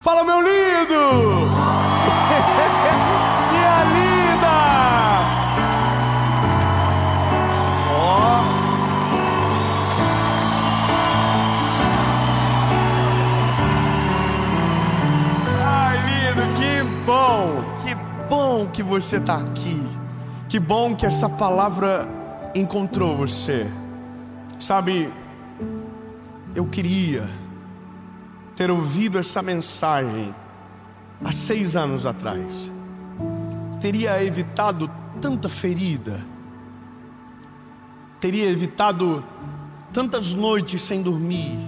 Fala, meu lindo! Minha linda! Ó! Ai, lindo, que bom que você está aqui. Que bom que essa palavra encontrou você. Sabe, eu queria ter ouvido essa mensagem há 6 anos atrás. Teria evitado tanta ferida, teria evitado tantas noites sem dormir,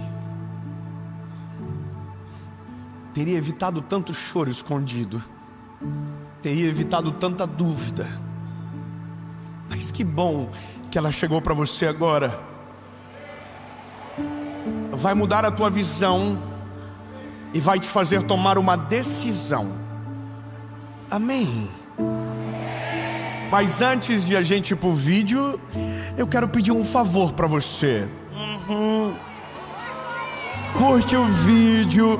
teria evitado tanto choro escondido, teria evitado tanta dúvida. Mas que bom que ela chegou para você agora. Vai mudar a tua visão e vai te fazer tomar uma decisão. Amém? Mas antes de a gente ir pro vídeo, eu quero pedir um favor para você. Curte o vídeo.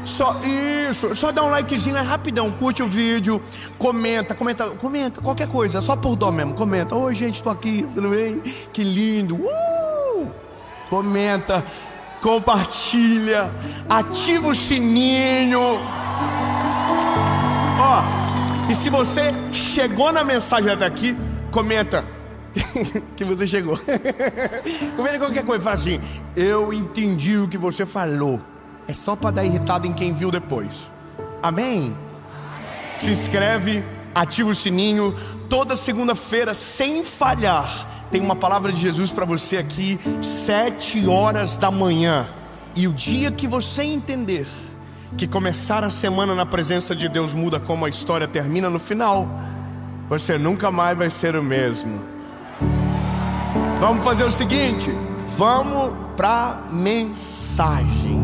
Só isso, só dá um likezinho, é rapidão. Curte o vídeo, comenta qualquer coisa, só por dó mesmo. Comenta: oi gente, tô aqui, tudo bem? Que lindo. Comenta, compartilha, ativa o sininho. Ó, e se você chegou na mensagem até aqui, comenta que você chegou. Comenta qualquer coisa, fala assim: eu entendi o que você falou. É só para dar irritado em quem viu depois. Amém? Se inscreve, ativa o sininho. Toda segunda-feira, sem falhar, tem uma palavra de Jesus para você aqui, 7 horas da manhã. E o dia que você entender que começar a semana na presença de Deus muda como a história termina no final, você nunca mais vai ser o mesmo. Vamos fazer o seguinte, vamos para mensagem.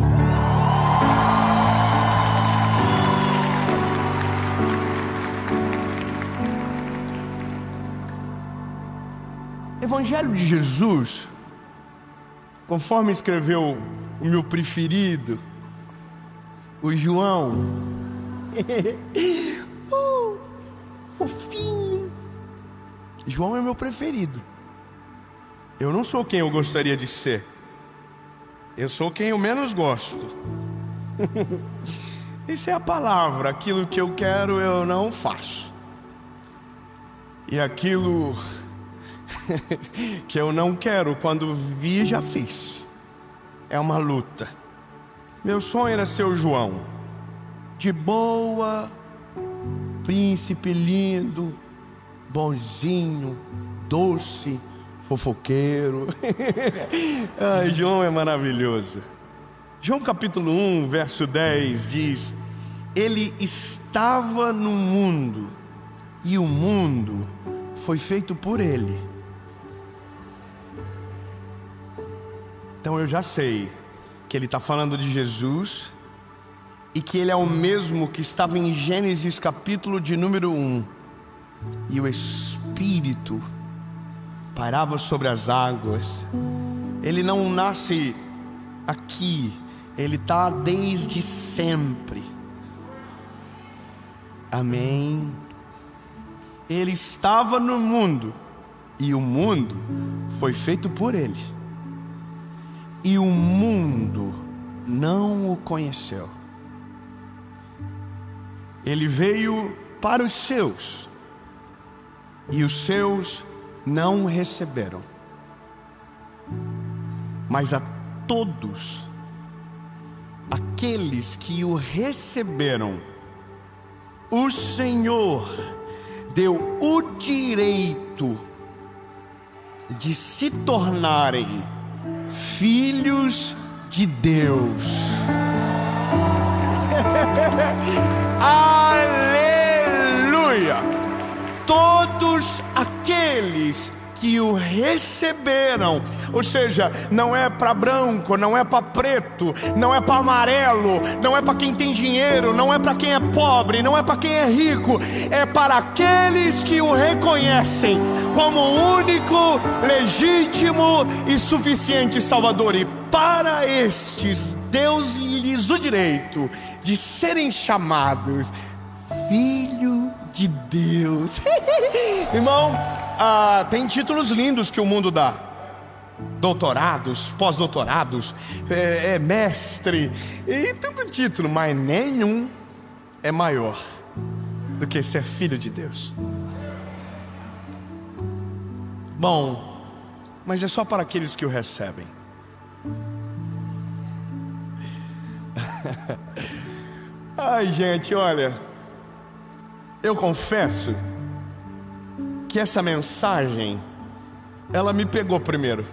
Evangelho de Jesus, conforme escreveu o meu preferido, o João. Fofinho. João é meu preferido. Eu não sou quem eu gostaria de ser. Eu sou quem eu menos gosto. Isso é a palavra. Aquilo que eu quero eu não faço. E aquilo que eu não quero, quando vi, já fiz. É uma luta. Meu sonho era ser o João, de boa, príncipe lindo, bonzinho, doce, fofoqueiro. Ai, João é maravilhoso. João capítulo 1, verso 10 diz: ele estava no mundo, e o mundo foi feito por ele. Então eu já sei que ele está falando de Jesus e que ele é o mesmo que estava em Gênesis capítulo de número 1. E o Espírito pairava sobre as águas. Ele não nasce aqui, ele está desde sempre. Amém? Ele estava no mundo e o mundo foi feito por ele. E o mundo não o conheceu. Ele veio para os seus, e os seus não o receberam. Mas a todos aqueles que o receberam, o Senhor deu o direito de se tornarem filhos de Deus. Aleluia! Todos aqueles que o receberam, Ou seja, não é para branco, não é para preto, não é para amarelo, não é para quem tem dinheiro, não é para quem é pobre, não é para quem é rico. É para aqueles que o reconhecem como o único, legítimo e suficiente Salvador. E para estes, Deus lhes o direito de serem chamados Filho de Deus. Irmão, tem títulos lindos que o mundo dá: doutorados, pós-doutorados, mestre, e tanto título, mas nenhum é maior do que ser filho de Deus. Bom, mas é só para aqueles que o recebem. Ai, gente, olha, eu confesso que essa mensagem, ela me pegou primeiro.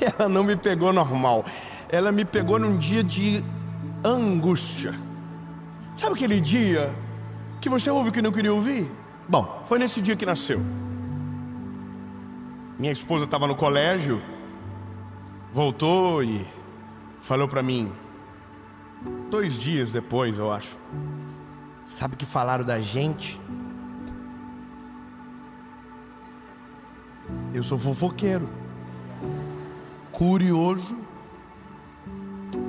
Ela não me pegou normal. Ela me pegou num dia de angústia. Sabe aquele dia que você ouve o que não queria ouvir? Bom, foi nesse dia que nasceu. Minha esposa estava no colégio, voltou e falou para mim, 2 dias depois, eu acho: sabe o que falaram da gente? Eu sou fofoqueiro, curioso.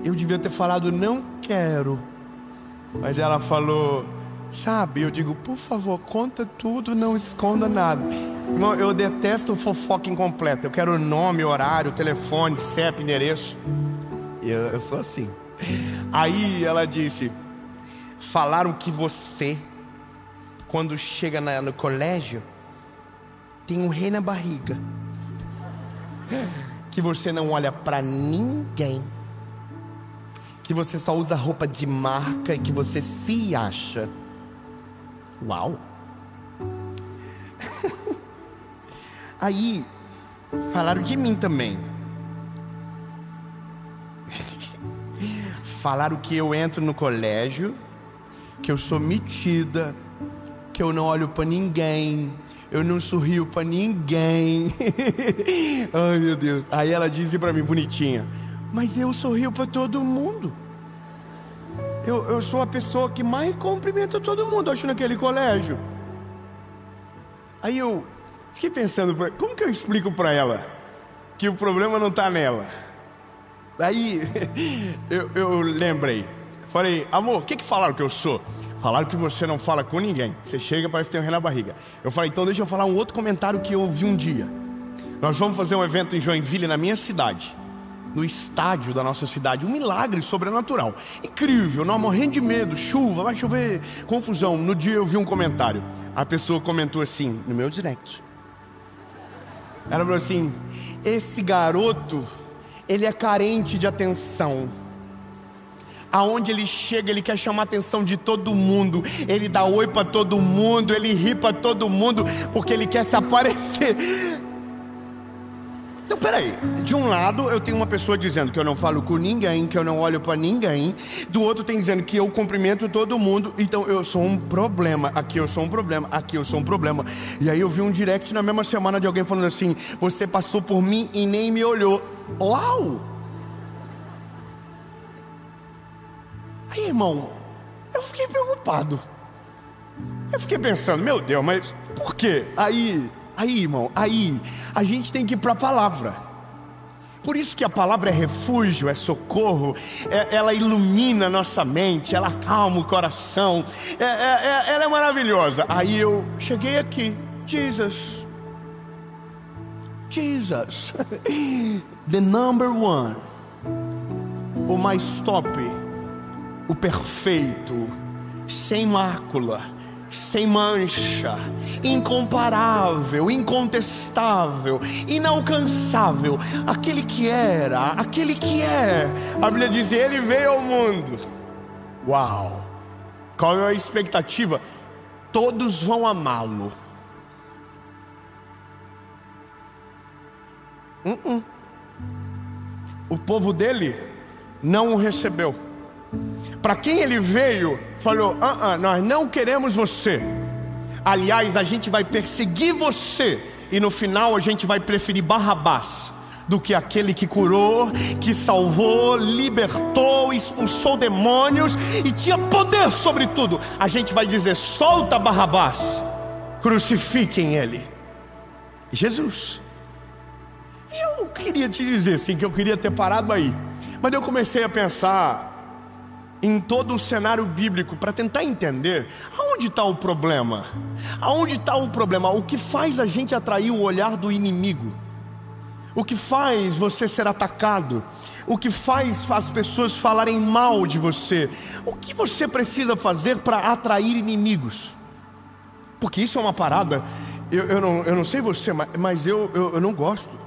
Eu devia ter falado não quero, mas ela falou, sabe? Eu digo, por favor, conta tudo, não esconda nada. Irmão, eu detesto fofoca incompleta. Eu quero o nome, horário, telefone, CEP, endereço. Eu sou assim. Aí ela disse, falaram que você, quando chega no colégio, tem um rei na barriga, que você não olha pra ninguém, que você só usa roupa de marca e que você se acha. Uau! Aí falaram de mim também. Falaram que eu entro no colégio, que eu sou metida, que eu não olho pra ninguém, eu não sorrio pra ninguém. Ai, meu Deus. Aí ela disse pra mim, bonitinha, mas eu sorrio pra todo mundo. Eu sou a pessoa que mais cumprimenta todo mundo, acho, naquele colégio. Aí eu fiquei pensando, como que eu explico pra ela que o problema não tá nela? Aí eu lembrei, falei, amor, o que falaram que eu sou? Falaram que você não fala com ninguém, você chega e parece que tem um rei na barriga. Eu falei, então deixa eu falar um outro comentário que eu ouvi um dia. Nós vamos fazer um evento em Joinville, na minha cidade, no estádio da nossa cidade, um milagre sobrenatural, incrível, nós morrendo de medo, chuva, vai chover, confusão. No dia eu vi um comentário, a pessoa comentou assim, no meu direct, ela falou assim, esse garoto, ele é carente de atenção. Aonde ele chega, ele quer chamar a atenção de todo mundo. Ele dá oi para todo mundo, ele ri para todo mundo, porque ele quer se aparecer. Então peraí, de um lado eu tenho uma pessoa dizendo que eu não falo com ninguém, que eu não olho para ninguém. Do outro tem dizendo que eu cumprimento todo mundo. Então eu sou um problema, aqui eu sou um problema, aqui eu sou um problema. E aí eu vi um direct na mesma semana de alguém falando assim, você passou por mim e nem me olhou. Uau! Aí, irmão, eu fiquei preocupado. Eu fiquei pensando, meu Deus, mas por quê? Aí, irmão, a gente tem que ir para a palavra. Por isso que a palavra é refúgio, é socorro, ela ilumina a nossa mente, ela acalma o coração, ela é maravilhosa. Aí eu cheguei aqui, Jesus, the number one, o mais top, o perfeito, sem mácula, sem mancha, incomparável, incontestável, inalcançável, aquele que era, aquele que é. A Bíblia diz, ele veio ao mundo. Uau! Qual é a expectativa? Todos vão amá-lo. O povo dele não o recebeu. Para quem ele veio, falou, nós não queremos você. Aliás, a gente vai perseguir você. E no final a gente vai preferir Barrabás do que aquele que curou, que salvou, libertou, expulsou demônios e tinha poder sobre tudo. A gente vai dizer: solta Barrabás, crucifiquem ele. Jesus. E eu queria te dizer assim, que eu queria ter parado aí, mas eu comecei a pensar em todo o cenário bíblico para tentar entender aonde está o problema. Aonde está o problema? O que faz a gente atrair o olhar do inimigo? O que faz você ser atacado? O que faz as pessoas falarem mal de você? O que você precisa fazer para atrair inimigos? Porque isso é uma parada. Eu não sei você, mas eu não gosto.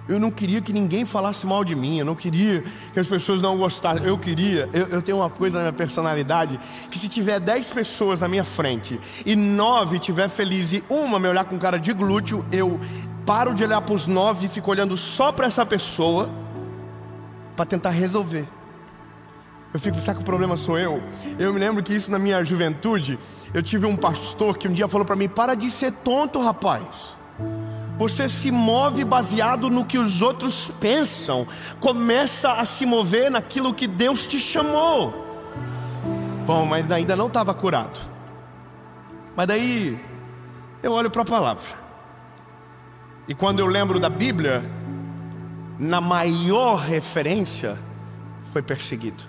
Eu não queria que ninguém falasse mal de mim. Eu não queria que as pessoas não gostassem. Eu tenho uma coisa na minha personalidade, que se tiver 10 pessoas na minha frente e 9 estiver feliz e uma me olhar com cara de glúteo, eu paro de olhar para os 9 e fico olhando só para essa pessoa para tentar resolver. Eu fico pensando que o problema sou eu. Eu me lembro que isso na minha juventude, eu tive um pastor que um dia falou para mim: para de ser tonto, rapaz. Você se move baseado no que os outros pensam. Começa a se mover naquilo que Deus te chamou. Bom, mas ainda não estava curado. Mas daí eu olho para a palavra, e quando eu lembro da Bíblia, na maior referência foi perseguido.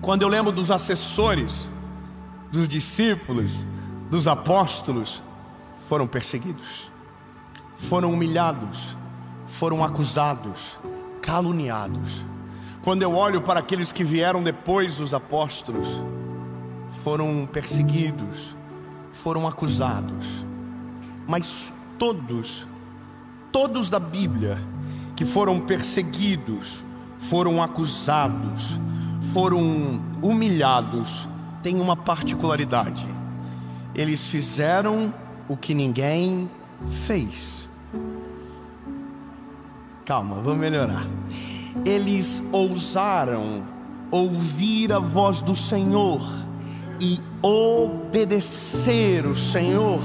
Quando eu lembro dos assessores, dos discípulos, dos apóstolos, foram perseguidos, foram humilhados, foram acusados, caluniados. Quando eu olho para aqueles que vieram depois dos apóstolos, foram perseguidos, foram acusados. Mas todos da Bíblia que foram perseguidos, foram acusados, foram humilhados, têm uma particularidade: eles fizeram o que ninguém fez. Calma, vou melhorar. Eles ousaram ouvir a voz do Senhor e obedecer o Senhor.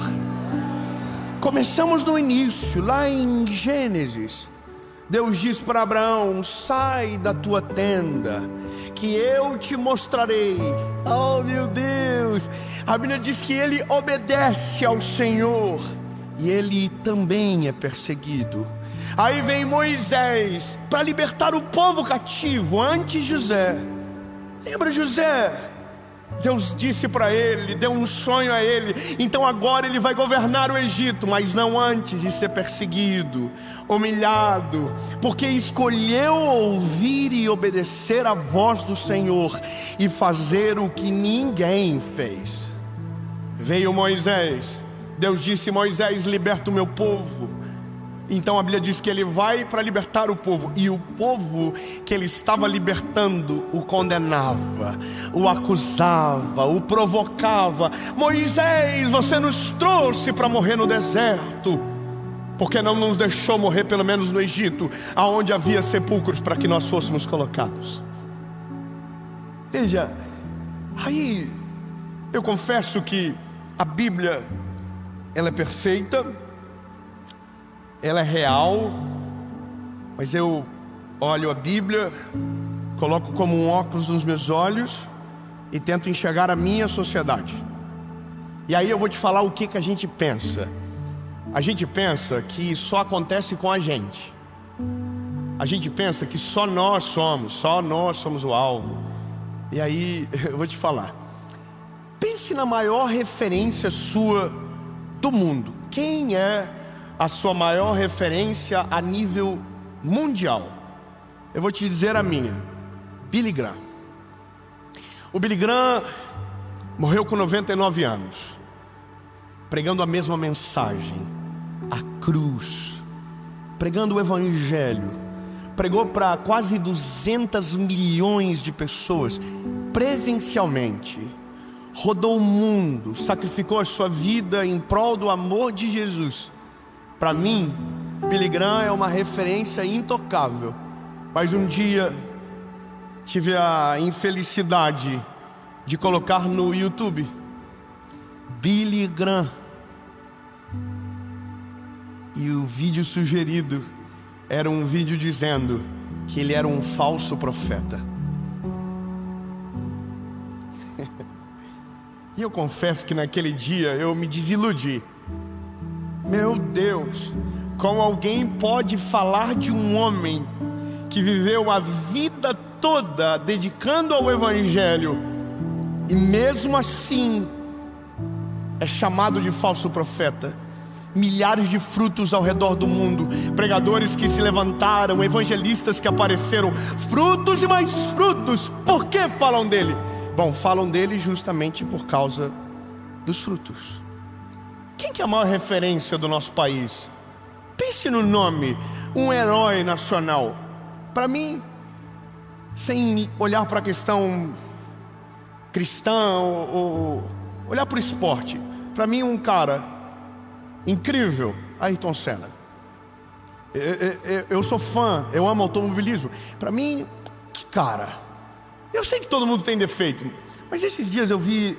Começamos no início, lá em Gênesis. Deus diz para Abraão: sai da tua tenda, que eu te mostrarei. Oh meu Deus! A Bíblia diz que ele obedece ao Senhor e ele também é perseguido. Aí vem Moisés para libertar o povo cativo. Antes José, lembra José? Deus disse para ele, deu um sonho a ele. Então agora ele vai governar o Egito, mas não antes de ser perseguido, humilhado, porque escolheu ouvir e obedecer a voz do Senhor e fazer o que ninguém fez. Veio Moisés, Deus disse: Moisés, liberta o meu povo. Então a Bíblia diz que ele vai para libertar o povo, e o povo que ele estava libertando o condenava, o acusava, o provocava. Moisés, você nos trouxe para morrer no deserto, porque não nos deixou morrer pelo menos no Egito, aonde havia sepulcros para que nós fôssemos colocados. Veja, aí eu confesso que a Bíblia, ela é perfeita, ela é real, mas eu olho a Bíblia, coloco como um óculos nos meus olhos e tento enxergar a minha sociedade. E aí eu vou te falar o que a gente pensa. A gente pensa que só acontece com a gente. A gente pensa que só nós somos o alvo. E aí eu vou te falar. Pense na maior referência sua do mundo. Quem é a sua maior referência a nível mundial? Eu vou te dizer a minha: Billy Graham. O Billy Graham morreu com 99 anos, pregando a mesma mensagem, a cruz, pregando o Evangelho. Pregou para quase 200 milhões de pessoas presencialmente. Rodou o mundo, sacrificou a sua vida em prol do amor de Jesus. Para mim, Billy Graham é uma referência intocável. Mas um dia tive a infelicidade de colocar no YouTube Billy Graham, E o vídeo sugerido era um vídeo dizendo que ele era um falso profeta. E eu confesso que naquele dia eu me desiludi. Meu Deus, como alguém pode falar de um homem que viveu a vida toda dedicando ao Evangelho e mesmo assim é chamado de falso profeta? Milhares de frutos ao redor do mundo, pregadores que se levantaram, evangelistas que apareceram, frutos e mais frutos. Por que falam dele? Bom, falam dele justamente por causa dos frutos. Quem que é a maior referência do nosso país? Pense no nome, um herói nacional. Para mim, sem olhar para a questão cristã ou olhar para o esporte, para mim um cara incrível, Ayrton Senna. Eu sou fã, eu amo automobilismo. Para mim, que cara. Eu sei que todo mundo tem defeito, mas esses dias eu vi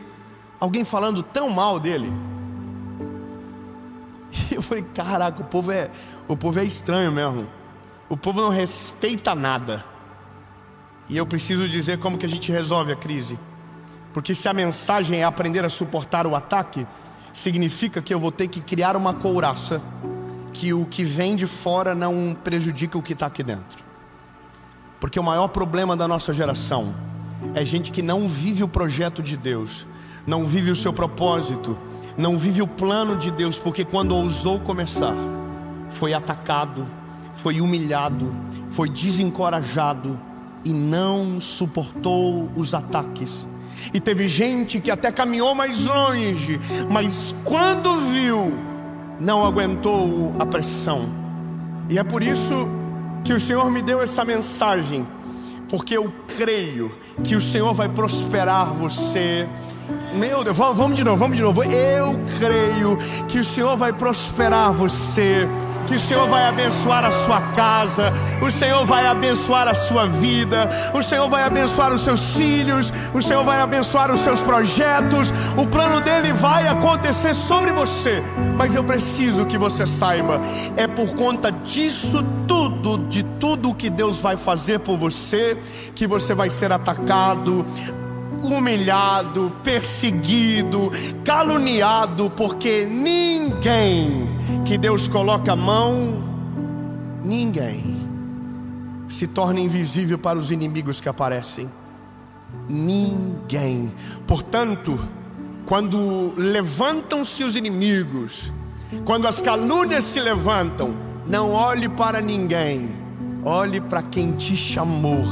alguém falando tão mal dele. E eu falei, caraca, o povo é estranho mesmo. O povo não respeita nada. E eu preciso dizer como que a gente resolve a crise. Porque se a mensagem é aprender a suportar o ataque, significa que eu vou ter que criar uma couraça que o que vem de fora não prejudica o que está aqui dentro. Porque o maior problema da nossa geração é gente que não vive o projeto de Deus, não vive o seu propósito, não vive o plano de Deus, porque quando ousou começar, foi atacado, foi humilhado, foi desencorajado e não suportou os ataques. E teve gente que até caminhou mais longe, mas quando viu, não aguentou a pressão. E é por isso que o Senhor me deu essa mensagem, porque eu creio que o Senhor vai prosperar você. Meu Deus, vamos de novo. Eu creio que o Senhor vai prosperar você, que o Senhor vai abençoar a sua casa, o Senhor vai abençoar a sua vida, o Senhor vai abençoar os seus filhos, o Senhor vai abençoar os seus projetos. O plano dele vai acontecer sobre você. Mas eu preciso que você saiba, é por conta disso tudo, de tudo que Deus vai fazer por você, que você vai ser atacado, humilhado, perseguido, caluniado, porque ninguém que Deus coloca a mão, ninguém se torna invisível para os inimigos que aparecem. Ninguém. Portanto, quando levantam-se os inimigos, quando as calúnias se levantam, não olhe para ninguém, olhe para quem te chamou,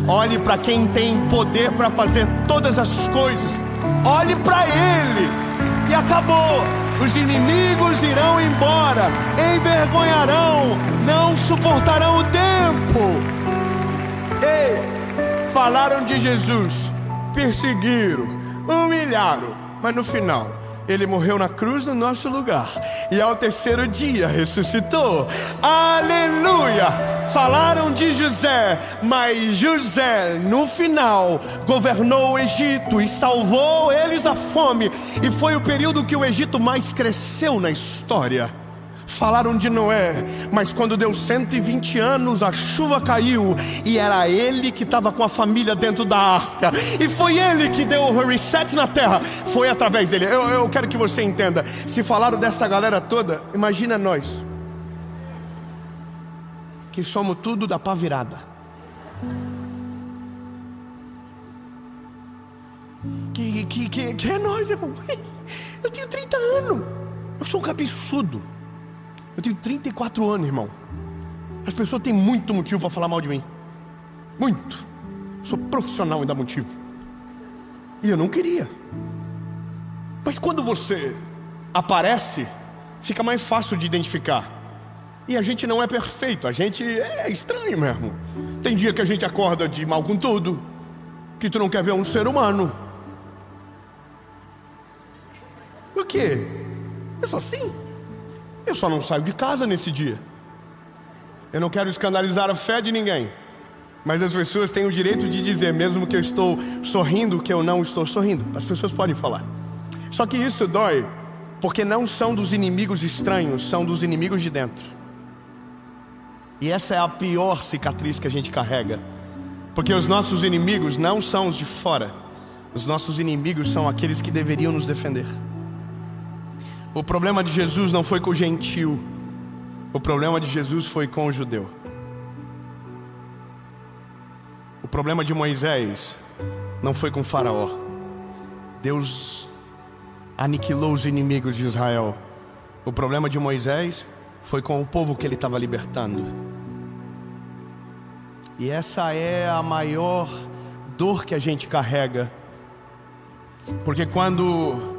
olhe para quem tem poder para fazer todas as coisas, olhe para Ele e acabou. Os inimigos irão embora, envergonharão, não suportarão o tempo. Ei, falaram de Jesus, perseguiram, humilharam, mas no final Ele morreu na cruz no nosso lugar e ao terceiro dia ressuscitou. Aleluia! Falaram de José, mas José no final governou o Egito e salvou eles da fome, e foi o período que o Egito mais cresceu na história. Falaram de Noé, mas quando deu 120 anos a chuva caiu e era ele que estava com a família dentro da arca, e foi ele que deu o reset na terra, foi através dele. Eu quero que você entenda, se falaram dessa galera toda, imagina nós, que somos tudo da pá virada. Que é nós, irmão? Eu tenho 30 anos, eu sou um cabeçudo. Eu tenho 34 anos, irmão. As pessoas têm muito motivo para falar mal de mim. Muito. Sou profissional em dar motivo. E eu não queria. Mas quando você aparece, fica mais fácil de identificar. E a gente não é perfeito, a gente é estranho mesmo. Tem dia que a gente acorda de mal com tudo, que tu não quer ver um ser humano. O quê? Eu sou assim. Eu só não saio de casa nesse dia. Eu não quero escandalizar a fé de ninguém, mas as pessoas têm o direito de dizer, mesmo que eu estou sorrindo, que eu não estou sorrindo. As pessoas podem falar. Só que isso dói Porque não são dos inimigos estranhos, são dos inimigos de dentro. E essa é a pior cicatriz que a gente carrega. Porque os nossos inimigos não são os de fora. Os nossos inimigos são aqueles que deveriam nos defender. O problema de Jesus não foi com o gentil. O problema de Jesus foi com o judeu. O problema de Moisés não foi com o faraó. Deus aniquilou os inimigos de Israel. O problema de Moisés foi com o povo que ele estava libertando. E essa é a maior dor que a gente carrega. Porque quando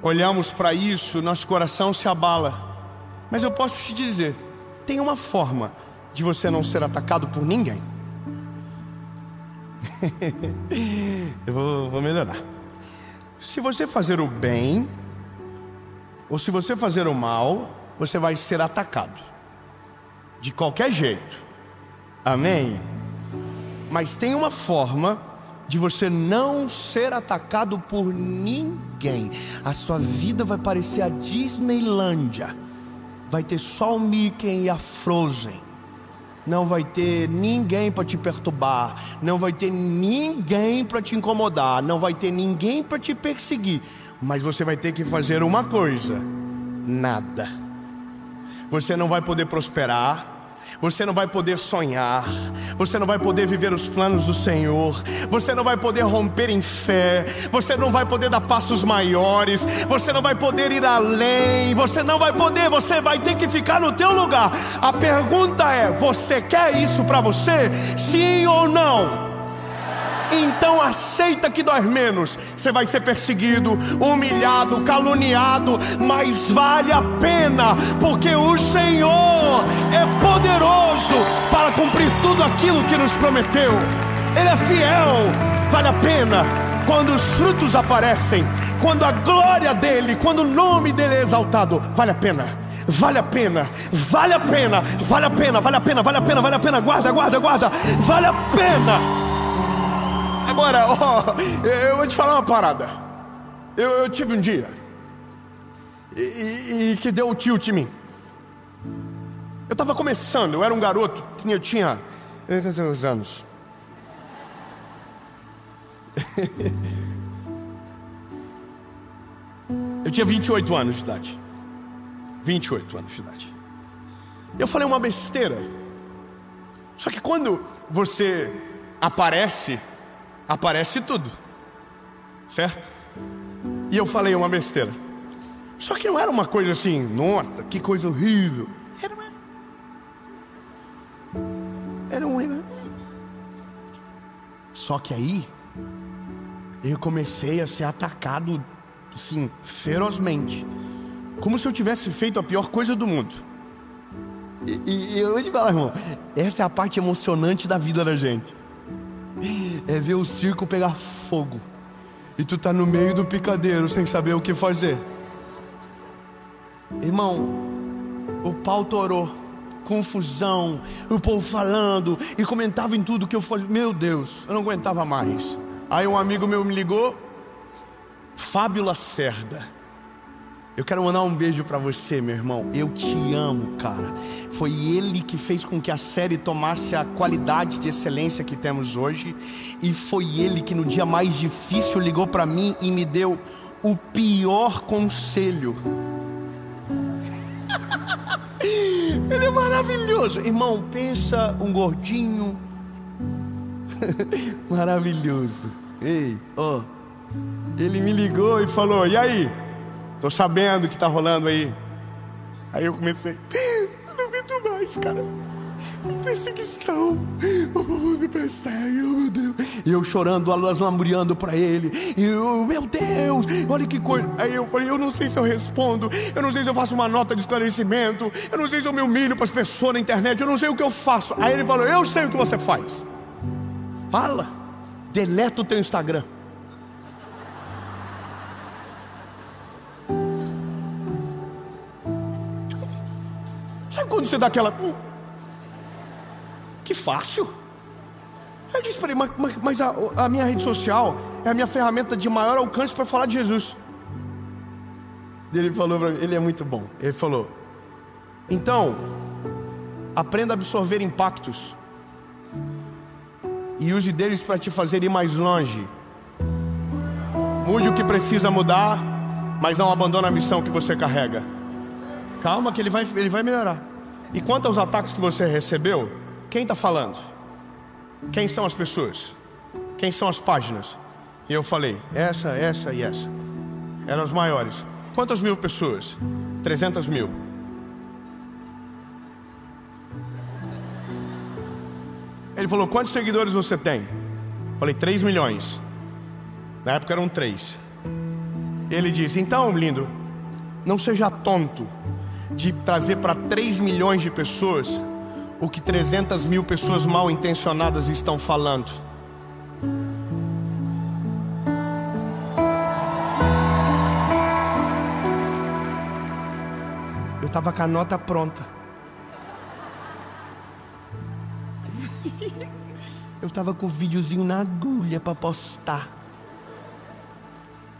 olhamos para isso, nosso coração se abala. Mas eu posso te dizer, tem uma forma de você não ser atacado por ninguém. Eu vou melhorar. Se você fazer o bem, ou se você fazer o mal, você vai ser atacado. De qualquer jeito. Amém? Mas tem uma forma de você não ser atacado por ninguém. A sua vida vai parecer a Disneylândia. Vai ter só o Mickey e a Frozen. Não vai ter ninguém para te perturbar. Não vai ter ninguém para te incomodar. Não vai ter ninguém para te perseguir. Mas você vai ter que fazer uma coisa: nada. Você não vai poder prosperar. Você não vai poder sonhar. Você não vai poder viver os planos do Senhor. Você não vai poder romper em fé. Você não vai poder dar passos maiores. Você não vai poder ir além. Você não vai poder. Você vai ter que ficar no teu lugar. A pergunta é: você quer isso para você? Sim ou não? Então aceita que dói menos. Você vai ser perseguido, humilhado, caluniado, mas vale a pena, porque o Senhor é poderoso para cumprir tudo aquilo que nos prometeu. Ele é fiel. Vale a pena. Quando os frutos aparecem, quando a glória dele, quando o nome dele é exaltado, vale a pena. Vale a pena, vale a pena, vale a pena, vale a pena, vale a pena, vale a pena. Guarda, guarda, guarda. Vale a pena. Agora, eu vou te falar uma parada. Eu tive um dia e que deu o tilt em mim. Eu estava começando, eu era um garoto, eu tinha quantos anos? Eu tinha 28 anos de idade. 28 anos de idade. Eu falei uma besteira. Só que quando você aparece tudo, certo? E eu falei uma besteira. Só que não era uma coisa assim, nossa, que coisa horrível. Era um... Só que aí eu comecei a ser atacado, assim, ferozmente, como se eu tivesse feito a pior coisa do mundo. E eu vou te falar, irmão, essa é a parte emocionante da vida da gente. É ver o circo pegar fogo e tu tá no meio do picadeiro sem saber o que fazer. Irmão, o pau torou, confusão, o povo falando e comentava em tudo que eu falei. Meu Deus, eu não aguentava mais. Aí um amigo meu me ligou, Fábio Lacerda. Eu quero mandar um beijo pra você, meu irmão. Eu te amo, cara. Foi ele que fez com que a série tomasse a qualidade de excelência que temos hoje. E foi ele que no dia mais difícil ligou pra mim e me deu o pior conselho. Ele é maravilhoso. Irmão, pensa um gordinho maravilhoso. Ei, ó, ele me ligou e falou: e aí? Tô sabendo o que tá rolando aí. Aí eu comecei: eu não aguento mais, cara. Perseguição, o povo me persegue, oh meu Deus. E eu chorando, lamuriando pra ele. E eu, meu Deus, olha que coisa. Aí eu falei: eu não sei se eu respondo. Eu não sei se eu faço uma nota de esclarecimento. Eu não sei se eu me humilho pras pessoas na internet. Eu não sei o que eu faço. Aí ele falou: eu sei o que você faz. Fala, deleta o teu Instagram. Sabe quando você dá aquela... que fácil. Ele disse para ele: mas a minha rede social é a minha ferramenta de maior alcance para falar de Jesus. Ele falou para mim, ele é muito bom. Ele falou: então, aprenda a absorver impactos e use deles para te fazer ir mais longe. Mude o que precisa mudar, mas não abandone a missão que você carrega. Calma que ele vai melhorar. E quanto aos ataques que você recebeu, quem está falando? Quem são as pessoas? Quem são as páginas? E eu falei, essa e essa. Eram as maiores. Quantas mil pessoas? 300 mil. Ele falou, quantos seguidores você tem? Falei, 3 milhões. Na época eram 3. Ele disse, então, lindo, não seja tonto de trazer para 3 milhões de pessoas o que 300 mil pessoas mal intencionadas estão falando. Eu estava com a nota pronta. Eu estava com o videozinho na agulha para postar.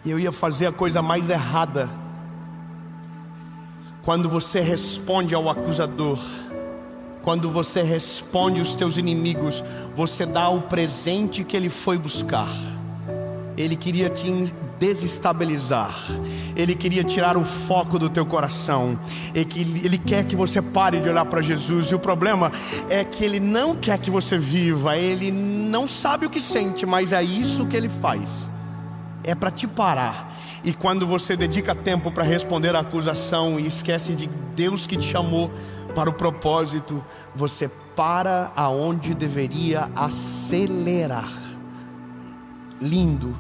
E eu ia fazer a coisa mais errada. Quando você responde ao acusador, quando você responde os teus inimigos, você dá o presente que ele foi buscar. Ele queria te desestabilizar. Ele queria tirar o foco do teu coração. Ele quer que você pare de olhar para Jesus. E o problema é que ele não quer que você viva. Ele não sabe o que sente, mas é isso que ele faz. É para te parar. E quando você dedica tempo para responder à acusação e esquece de Deus que te chamou para o propósito, você para aonde deveria acelerar. Lindo,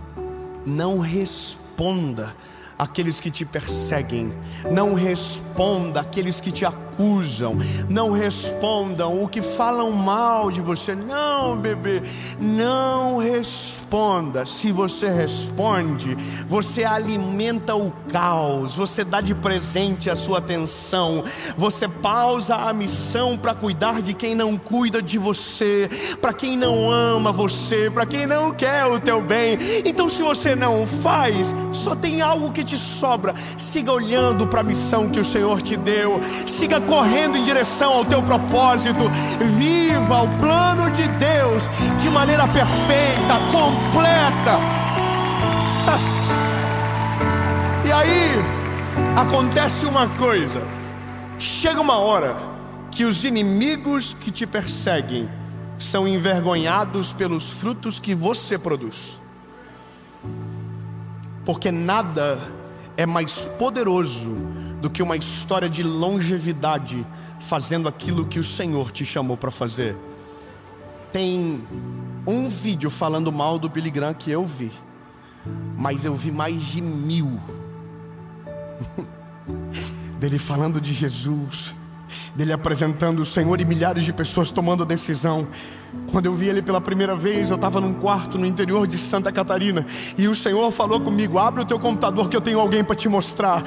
não responda àqueles que te perseguem, não responda àqueles que te acusam, não respondam o que falam mal de você. Não, bebê, não responda. Se você responde, você alimenta o caos, você dá de presente a sua atenção, você pausa a missão para cuidar de quem não cuida de você, para quem não ama você, para quem não quer o teu bem. Então, se você não faz, só tem algo que te sobra. Siga olhando para a missão que o Senhor te deu, siga correndo em direção ao teu propósito, viva o plano de Deus de maneira perfeita, completa. E aí acontece uma coisa, chega uma hora que os inimigos que te perseguem são envergonhados pelos frutos que você produz. Porque nada é mais poderoso do que uma história de longevidade fazendo aquilo que o Senhor te chamou para fazer. Tem um vídeo falando mal do Billy Graham que eu vi, mas eu vi mais de 1000 dele falando de Jesus, dele apresentando o Senhor e milhares de pessoas tomando a decisão. Quando eu vi ele pela primeira vez, eu estava num quarto no interior de Santa Catarina, e o Senhor falou comigo, abre o teu computador que eu tenho alguém para te mostrar.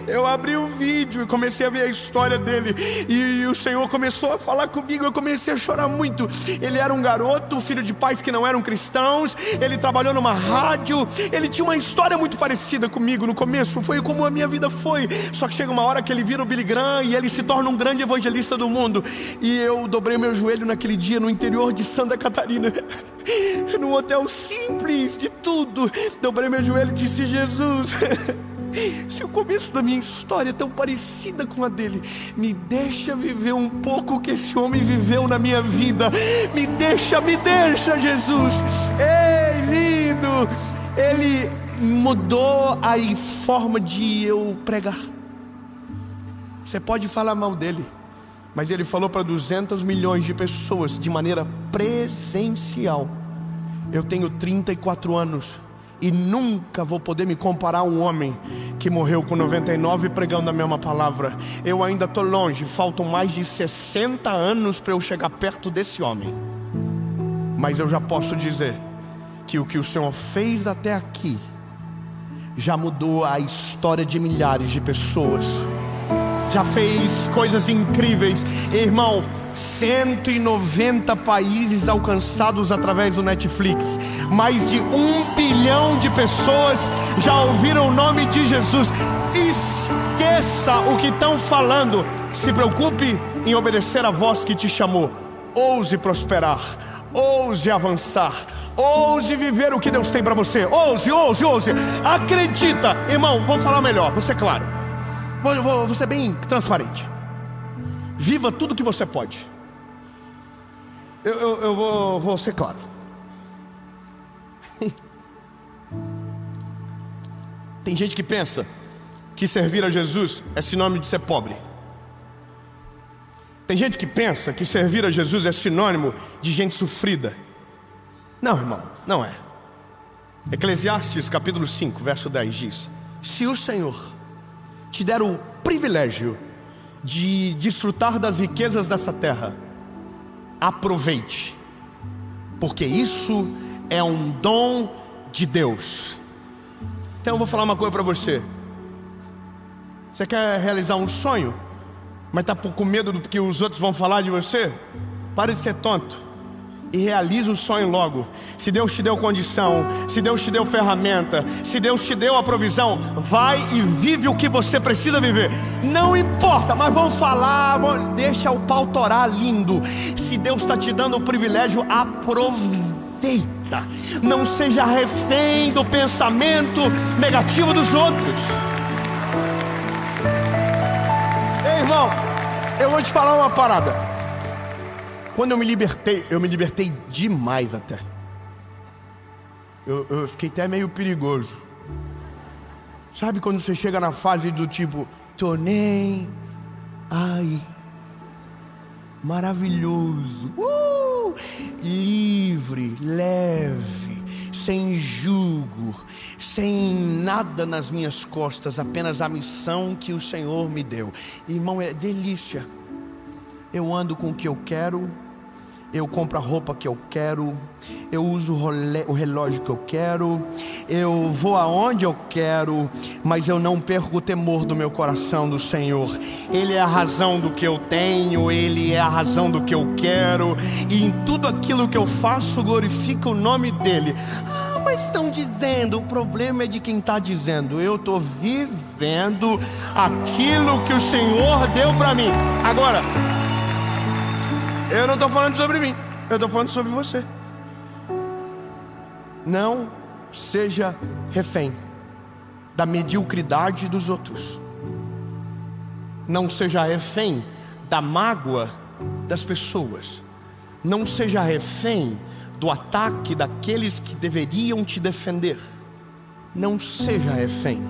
Eu abri o vídeo e comecei a ver a história dele, e o Senhor começou a falar comigo. Eu comecei a chorar muito. Ele era um garoto, filho de pais que não eram cristãos, ele trabalhou numa rádio, ele tinha uma história muito parecida comigo no começo, foi como a minha vida foi. Só que chega uma hora que ele vira o Billy Graham e ele se torna um grande evangelista do mundo. E eu dobrei meu joelho naquele dia no interior de Santa Catarina, num hotel simples de tudo. Dobrei meu joelho e disse, Jesus, se o começo da minha história é tão parecida com a dele, me deixa viver um pouco o que esse homem viveu na minha vida. Me deixa, Jesus. Ei, lindo. Ele mudou a forma de eu pregar. Você pode falar mal dele, mas ele falou para 200 milhões de pessoas de maneira presencial. Eu tenho 34 anos e nunca vou poder me comparar a um homem que morreu com 99 pregando a mesma palavra. Eu ainda estou longe, faltam mais de 60 anos para eu chegar perto desse homem. Mas eu já posso dizer que o Senhor fez até aqui já mudou a história de milhares de pessoas. Já fez coisas incríveis. Irmão, 190 países alcançados através do Netflix. Mais de 1 bilhão de pessoas já ouviram o nome de Jesus. Esqueça o que estão falando. Se preocupe em obedecer a voz que te chamou. Ouse prosperar, ouse avançar, ouse viver o que Deus tem para você. Ouse. Acredita. Irmão, vou falar melhor, vou ser claro. Vou ser bem transparente. Viva tudo que você pode. Eu vou ser claro. Tem gente que pensa que servir a Jesus é sinônimo de ser pobre. Tem gente que pensa que servir a Jesus é sinônimo de gente sofrida. Não, irmão, não é. Eclesiastes capítulo 5, verso 10 diz: se o Senhor te der o privilégio de desfrutar das riquezas dessa terra, aproveite, porque isso é um dom de Deus. Então eu vou falar uma coisa para você. Você quer realizar um sonho, mas está com medo do que os outros vão falar de você? Pare de ser tonto e realize o sonho logo. Se Deus te deu condição, se Deus te deu ferramenta, se Deus te deu a provisão, vai e vive o que você precisa viver. Não importa, mas vão falar, deixa o pau torar lindo. Se Deus está te dando o privilégio, aproveita. Não seja refém do pensamento negativo dos outros. Ei, irmão, eu vou te falar uma parada. Quando eu me libertei demais até. Eu fiquei até meio perigoso. Sabe quando você chega na fase do tipo, tô nem aí, maravilhoso, livre, leve, sem jugo, sem nada nas minhas costas, apenas a missão que o Senhor me deu. Irmão, é delícia. Eu ando com o que eu quero, eu compro a roupa que eu quero, eu uso o relógio que eu quero, eu vou aonde eu quero, mas eu não perco o temor do meu coração do Senhor. Ele é a razão do que eu tenho, Ele é a razão do que eu quero, e em tudo aquilo que eu faço glorifica o nome dEle. Mas estão dizendo, o problema é de quem está dizendo. Eu estou vivendo aquilo que o Senhor deu para mim. Agora, eu não estou falando sobre mim, eu estou falando sobre você. Não seja refém da mediocridade dos outros. Não seja refém da mágoa das pessoas. Não seja refém do ataque daqueles que deveriam te defender. Não seja refém.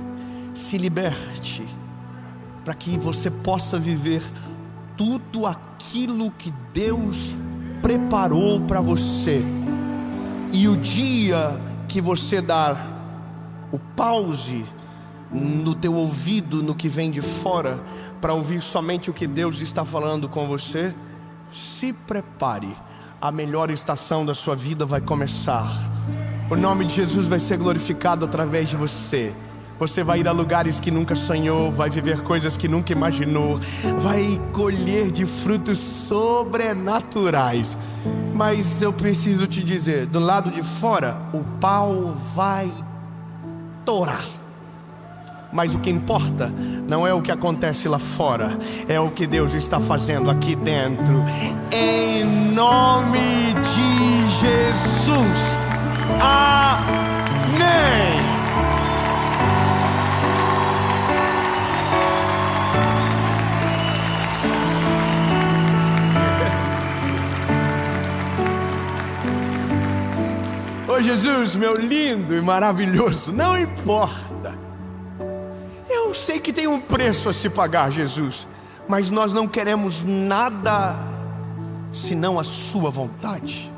Se liberte para que você possa viver tudo aquilo que Deus preparou para você. E o dia que você dar o pause no teu ouvido, no que vem de fora, para ouvir somente o que Deus está falando com você, se prepare. A melhor estação da sua vida vai começar. O nome de Jesus vai ser glorificado através de você. Você vai ir a lugares que nunca sonhou, vai viver coisas que nunca imaginou, vai colher de frutos sobrenaturais. Mas eu preciso te dizer, do lado de fora, o pau vai torar. Mas o que importa não é o que acontece lá fora, é o que Deus está fazendo aqui dentro. Em nome de Jesus. Amém. Ô Jesus, meu lindo e maravilhoso, não importa. Eu sei que tem um preço a se pagar, Jesus, mas nós não queremos nada senão a sua vontade,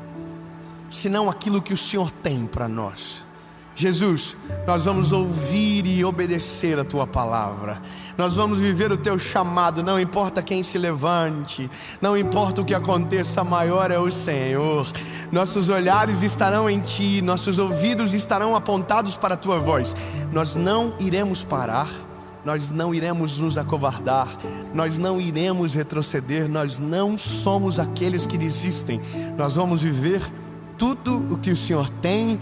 senão aquilo que o Senhor tem para nós. Jesus, nós vamos ouvir e obedecer a Tua palavra. Nós vamos viver o Teu chamado. Não importa quem se levante, não importa o que aconteça, maior é o Senhor. Nossos olhares estarão em Ti, nossos ouvidos estarão apontados para a Tua voz. Nós não iremos parar, nós não iremos nos acovardar, nós não iremos retroceder, nós não somos aqueles que desistem. Nós vamos viver tudo o que o Senhor tem,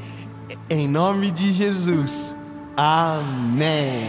em nome de Jesus. Amém.